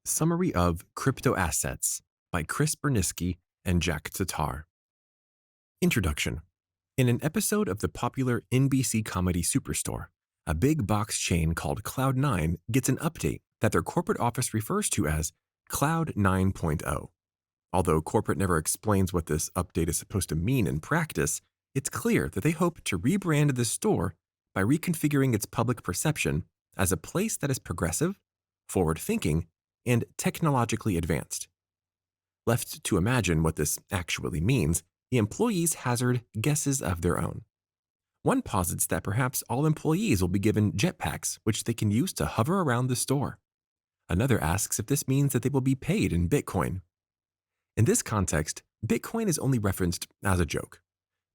Summary of Cryptoassets by Burniske and Jack Tatar. Introduction. In an episode of the popular NBC comedy Superstore, a big box chain called Cloud9 gets an update that their corporate office refers to as Cloud 9.0. Although corporate never explains what this update is supposed to mean in practice, it's clear that they hope to rebrand the store by reconfiguring its public perception as a place that is progressive, forward-thinking, and technologically advanced. Left to imagine what this actually means, the employees hazard guesses of their own. One posits that perhaps all employees will be given jetpacks, which they can use to hover around the store. Another asks if this means that they will be paid in Bitcoin. In this context, Bitcoin is only referenced as a joke.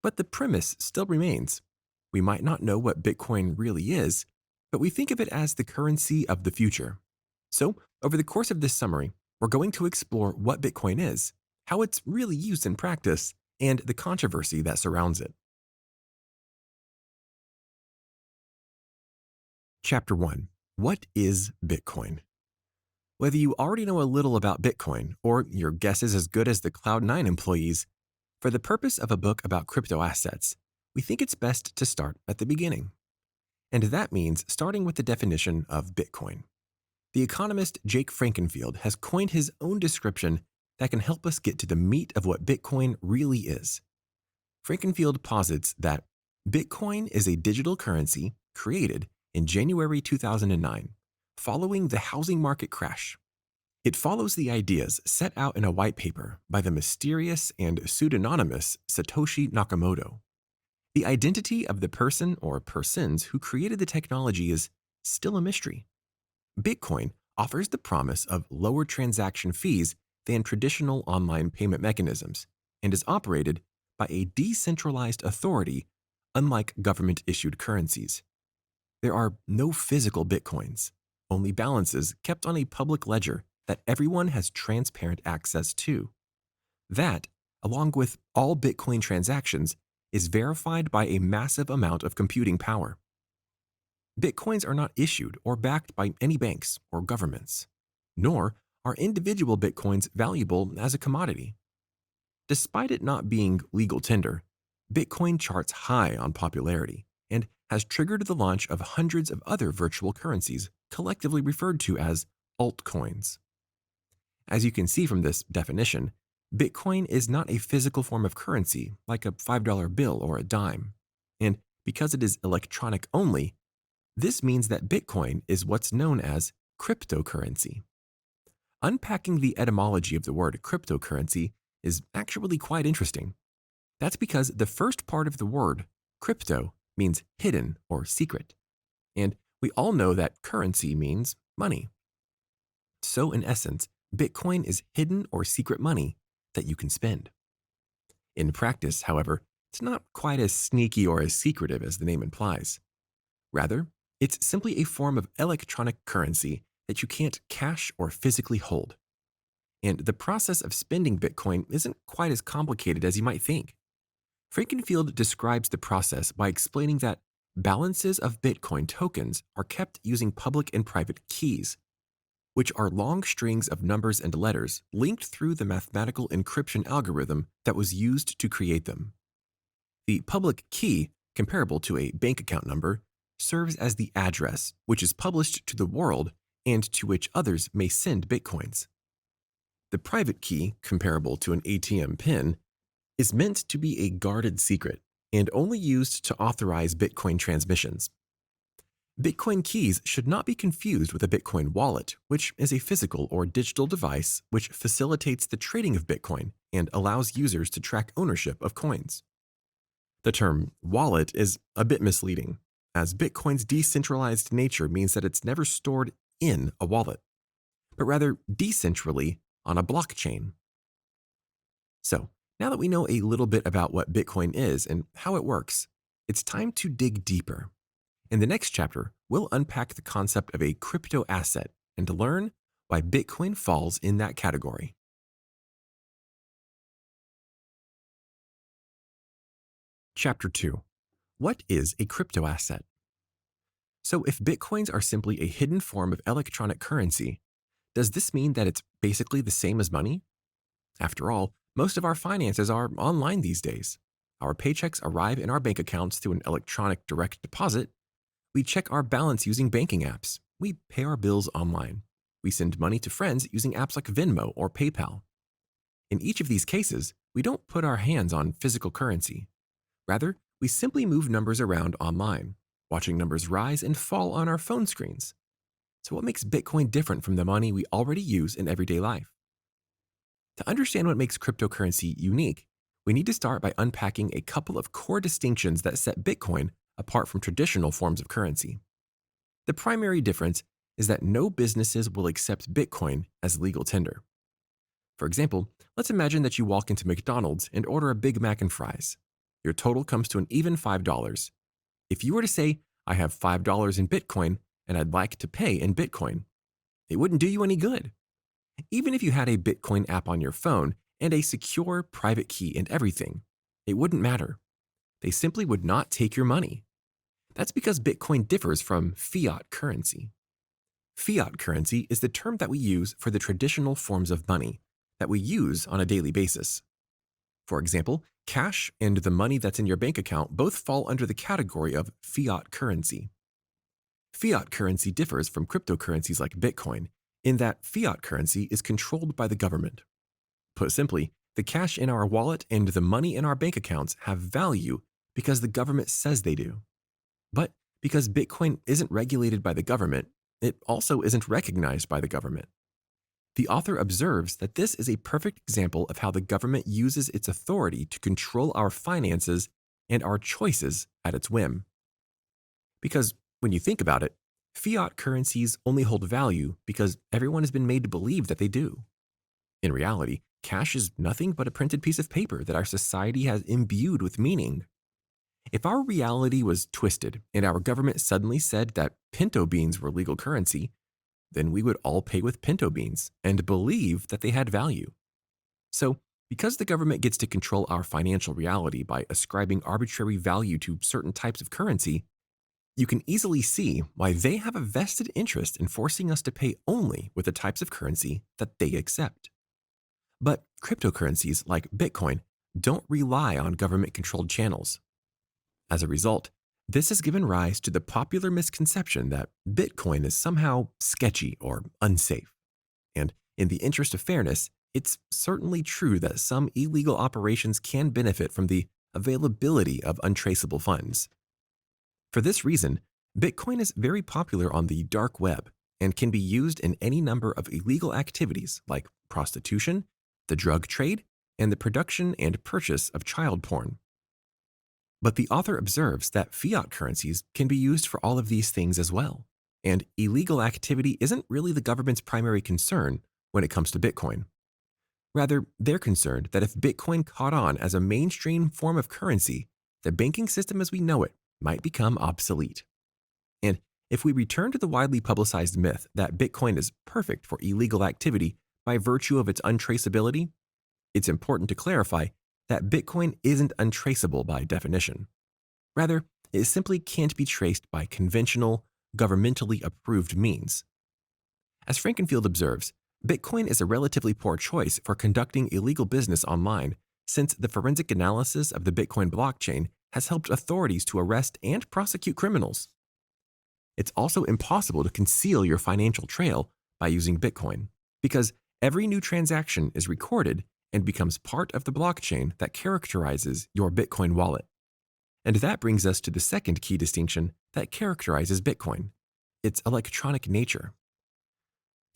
But the premise still remains. We might not know what Bitcoin really is, but we think of it as the currency of the future. So, over the course of this summary, we're going to explore what Bitcoin is, how it's really used in practice, and the controversy that surrounds it. Chapter 1. What is Bitcoin? Whether you already know a little about Bitcoin, or your guess is as good as the Cloud9 employees, for the purpose of a book about crypto assets, we think it's best to start at the beginning. And that means starting with the definition of Bitcoin. The economist Jake Frankenfield has coined his own description that can help us get to the meat of what Bitcoin really is. Frankenfield posits that Bitcoin is a digital currency created in January 2009, following the housing market crash. It follows the ideas set out in a white paper by the mysterious and pseudonymous Satoshi Nakamoto. The identity of the person or persons who created the technology is still a mystery. Bitcoin offers the promise of lower transaction fees than traditional online payment mechanisms and is operated by a decentralized authority, unlike government-issued currencies. There are no physical Bitcoins, only balances kept on a public ledger that everyone has transparent access to. That, along with all Bitcoin transactions, is verified by a massive amount of computing power. Bitcoins are not issued or backed by any banks or governments, nor are individual Bitcoins valuable as a commodity. Despite it not being legal tender, Bitcoin charts high on popularity and has triggered the launch of hundreds of other virtual currencies collectively referred to as altcoins. As you can see from this definition, Bitcoin is not a physical form of currency like a $5 bill or a dime, and because it is electronic only, this means that Bitcoin is what's known as cryptocurrency. Unpacking the etymology of the word cryptocurrency is actually quite interesting. That's because the first part of the word, crypto, means hidden or secret. And we all know that currency means money. So in essence, Bitcoin is hidden or secret money that you can spend. In practice, however, it's not quite as sneaky or as secretive as the name implies. Rather, it's simply a form of electronic currency that you can't cash or physically hold. And the process of spending Bitcoin isn't quite as complicated as you might think. Frankenfield describes the process by explaining that balances of Bitcoin tokens are kept using public and private keys, which are long strings of numbers and letters linked through the mathematical encryption algorithm that was used to create them. The public key, comparable to a bank account number, serves as the address, which is published to the world and to which others may send Bitcoins. The private key, comparable to an ATM PIN, is meant to be a guarded secret and only used to authorize Bitcoin transmissions. Bitcoin keys should not be confused with a Bitcoin wallet, which is a physical or digital device which facilitates the trading of Bitcoin and allows users to track ownership of coins. The term wallet is a bit misleading, as Bitcoin's decentralized nature means that it's never stored in a wallet, but rather decentrally on a blockchain. So, now that we know a little bit about what Bitcoin is and how it works, it's time to dig deeper. In the next chapter, we'll unpack the concept of a crypto asset and to learn why Bitcoin falls in that category. Chapter 2. What is a crypto asset? So if Bitcoins are simply a hidden form of electronic currency, Does this mean that it's basically the same as money? After all, most of our finances are online these days. Our paychecks arrive in our bank accounts through an electronic direct deposit. We check our balance using banking apps. We pay our bills online. We send money to friends using apps like Venmo or PayPal. In each of these cases, we don't put our hands on physical currency. Rather, we simply move numbers around online, watching numbers rise and fall on our phone screens. So, what makes Bitcoin different from the money we already use in everyday life? To understand what makes cryptocurrency unique, we need to start by unpacking a couple of core distinctions that set Bitcoin apart from traditional forms of currency. The primary difference is that no businesses will accept Bitcoin as legal tender. For example, let's imagine that you walk into McDonald's and order a Big Mac and fries. Your total comes to an even $5. If you were to say, I have $5 in Bitcoin and I'd like to pay in Bitcoin, it wouldn't do you any good. Even if you had a Bitcoin app on your phone and a secure private key and everything, it wouldn't matter. They simply would not take your money. That's because Bitcoin differs from fiat currency. Fiat currency is the term that we use for the traditional forms of money that we use on a daily basis. For example, cash and the money that's in your bank account both fall under the category of fiat currency. Fiat currency differs from cryptocurrencies like Bitcoin in that fiat currency is controlled by the government. Put simply, the cash in our wallet and the money in our bank accounts have value because the government says they do. But because Bitcoin isn't regulated by the government, it also isn't recognized by the government. The author observes that this is a perfect example of how the government uses its authority to control our finances and our choices at its whim. Because when you think about it, fiat currencies only hold value because everyone has been made to believe that they do. In reality, cash is nothing but a printed piece of paper that our society has imbued with meaning. If our reality was twisted and our government suddenly said that pinto beans were legal currency, then we would all pay with pinto beans and believe that they had value. So, because the government gets to control our financial reality by ascribing arbitrary value to certain types of currency, you can easily see why they have a vested interest in forcing us to pay only with the types of currency that they accept. But cryptocurrencies like Bitcoin don't rely on government-controlled channels. As a result, this has given rise to the popular misconception that Bitcoin is somehow sketchy or unsafe. And in the interest of fairness, it's certainly true that some illegal operations can benefit from the availability of untraceable funds. For this reason, Bitcoin is very popular on the dark web and can be used in any number of illegal activities like prostitution, the drug trade, and the production and purchase of child porn. But the author observes that fiat currencies can be used for all of these things as well, and illegal activity isn't really the government's primary concern when it comes to Bitcoin. Rather, they're concerned that if Bitcoin caught on as a mainstream form of currency, the banking system as we know it might become obsolete. And if we return to the widely publicized myth that Bitcoin is perfect for illegal activity by virtue of its untraceability, it's important to clarify that Bitcoin isn't untraceable by definition. Rather, it simply can't be traced by conventional, governmentally approved means. As Frankenfield observes, Bitcoin is a relatively poor choice for conducting illegal business online, since the forensic analysis of the Bitcoin blockchain has helped authorities to arrest and prosecute criminals. It's also impossible to conceal your financial trail by using Bitcoin, because every new transaction is recorded and becomes part of the blockchain that characterizes your Bitcoin wallet. And that brings us to the second key distinction that characterizes Bitcoin: its electronic nature.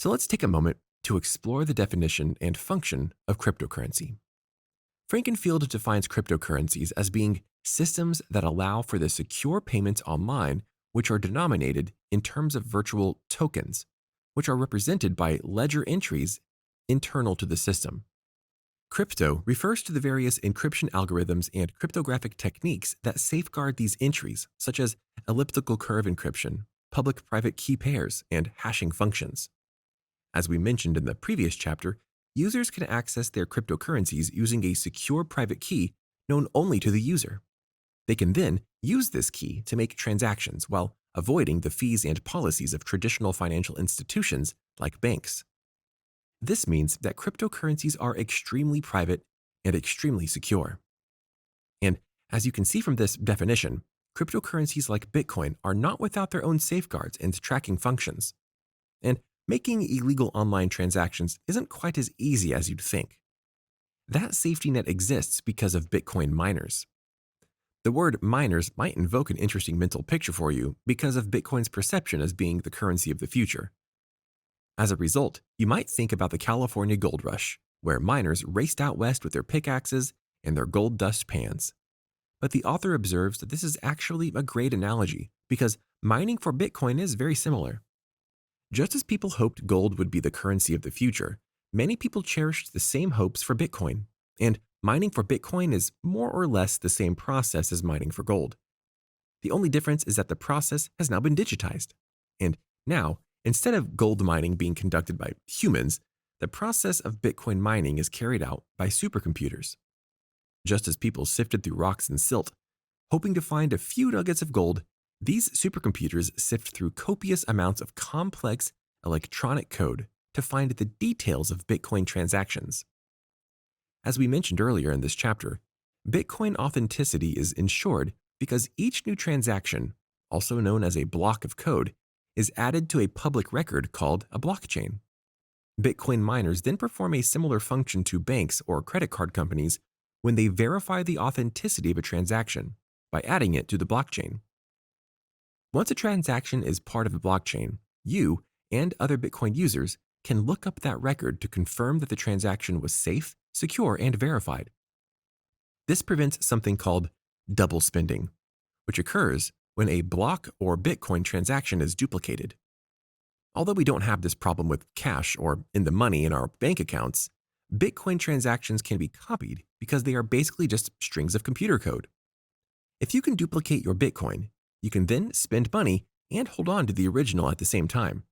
So let's take a moment to explore the definition and function of cryptocurrency. Frankenfield defines cryptocurrencies as being systems that allow for the secure payments online, which are denominated in terms of virtual tokens, which are represented by ledger entries internal to the system. Crypto refers to the various encryption algorithms and cryptographic techniques that safeguard these entries, such as elliptical curve encryption, public-private key pairs, and hashing functions. As we mentioned in the previous chapter, users can access their cryptocurrencies using a secure private key known only to the user. They can then use this key to make transactions while avoiding the fees and policies of traditional financial institutions like banks. This means that cryptocurrencies are extremely private and extremely secure. And as you can see from this definition, cryptocurrencies like Bitcoin are not without their own safeguards and tracking functions. And making illegal online transactions isn't quite as easy as you'd think. That safety net exists because of Bitcoin miners. The word miners might invoke an interesting mental picture for you because of Bitcoin's perception as being the currency of the future. As a result, you might think about the California gold rush, where miners raced out west with their pickaxes and their gold dust pans. But the author observes that this is actually a great analogy because mining for Bitcoin is very similar. Just as people hoped gold would be the currency of the future, many people cherished the same hopes for Bitcoin. And mining for Bitcoin is more or less the same process as mining for gold. The only difference is that the process has now been digitized. And now, instead of gold mining being conducted by humans, the process of Bitcoin mining is carried out by supercomputers. Just as people sifted through rocks and silt, hoping to find a few nuggets of gold, these supercomputers sift through copious amounts of complex electronic code to find the details of Bitcoin transactions. As we mentioned earlier in this chapter, Bitcoin authenticity is ensured because each new transaction, also known as a block of code, is added to a public record called a blockchain. Bitcoin miners then perform a similar function to banks or credit card companies when they verify the authenticity of a transaction by adding it to the blockchain. Once a transaction is part of a blockchain, you and other Bitcoin users can look up that record to confirm that the transaction was safe, secure, and verified. This prevents something called double spending, which occurs when a block or Bitcoin transaction is duplicated. Although we don't have this problem with cash or in the money in our bank accounts, Bitcoin transactions can be copied because they are basically just strings of computer code. If you can duplicate your Bitcoin, you can then spend money and hold on to the original at the same time.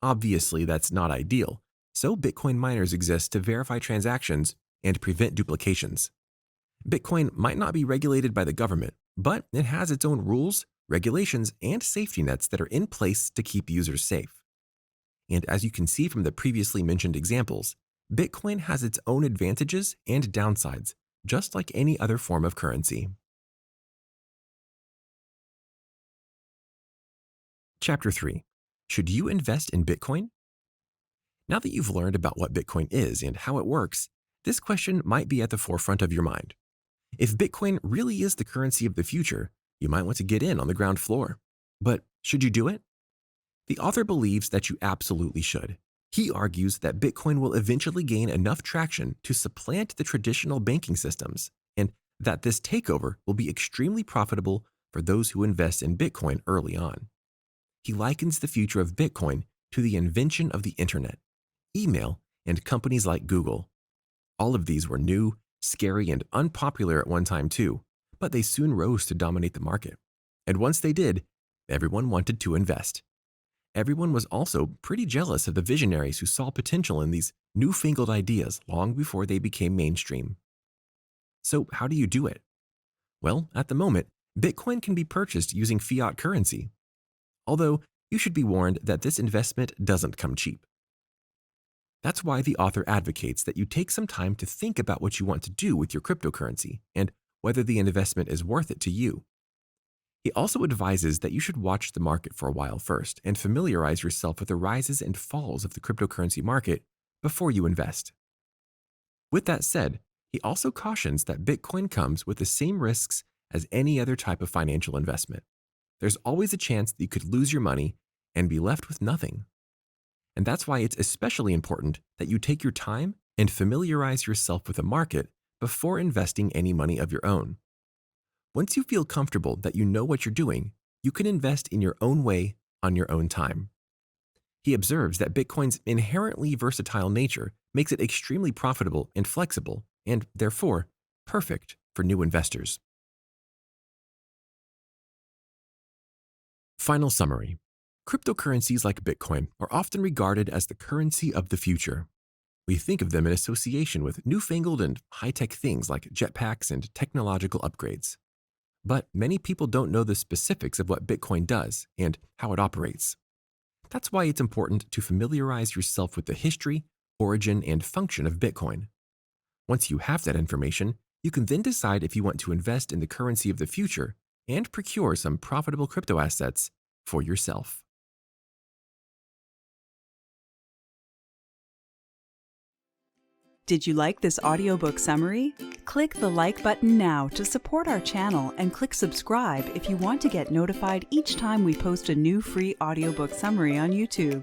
Obviously, that's not ideal, so Bitcoin miners exist to verify transactions and prevent duplications. Bitcoin might not be regulated by the government, but it has its own rules, regulations, and safety nets that are in place to keep users safe. And as you can see from the previously mentioned examples, Bitcoin has its own advantages and downsides, just like any other form of currency. Chapter 3. Should you invest in Bitcoin? Now that you've learned about what Bitcoin is and how it works, this question might be at the forefront of your mind. If Bitcoin really is the currency of the future, you might want to get in on the ground floor. But should you do it? The author believes that you absolutely should. He argues that Bitcoin will eventually gain enough traction to supplant the traditional banking systems, and that this takeover will be extremely profitable for those who invest in Bitcoin early on. He likens the future of Bitcoin to the invention of the internet, email, and companies like Google. All of these were new, scary, and unpopular at one time too, but they soon rose to dominate the market. And once they did, everyone wanted to invest. Everyone was also pretty jealous of the visionaries who saw potential in these newfangled ideas long before they became mainstream. So how do you do it? Well, at the moment, Bitcoin can be purchased using fiat currency. Although, you should be warned that this investment doesn't come cheap. That's why the author advocates that you take some time to think about what you want to do with your cryptocurrency and whether the investment is worth it to you. He also advises that you should watch the market for a while first and familiarize yourself with the rises and falls of the cryptocurrency market before you invest. With that said, he also cautions that Bitcoin comes with the same risks as any other type of financial investment. There's always a chance that you could lose your money and be left with nothing. And that's why it's especially important that you take your time and familiarize yourself with the market before investing any money of your own. Once you feel comfortable that you know what you're doing, you can invest in your own way on your own time. He observes that Bitcoin's inherently versatile nature makes it extremely profitable and flexible, and therefore perfect for new investors. Final summary. Cryptocurrencies like Bitcoin are often regarded as the currency of the future. We think of them in association with newfangled and high-tech things like jetpacks and technological upgrades. But many people don't know the specifics of what Bitcoin does and how it operates. That's why it's important to familiarize yourself with the history, origin, and function of Bitcoin. Once you have that information, you can then decide if you want to invest in the currency of the future and procure some profitable crypto assets for yourself. Did you like this audiobook summary? Click the like button now to support our channel and click subscribe if you want to get notified each time we post a new free audiobook summary on YouTube.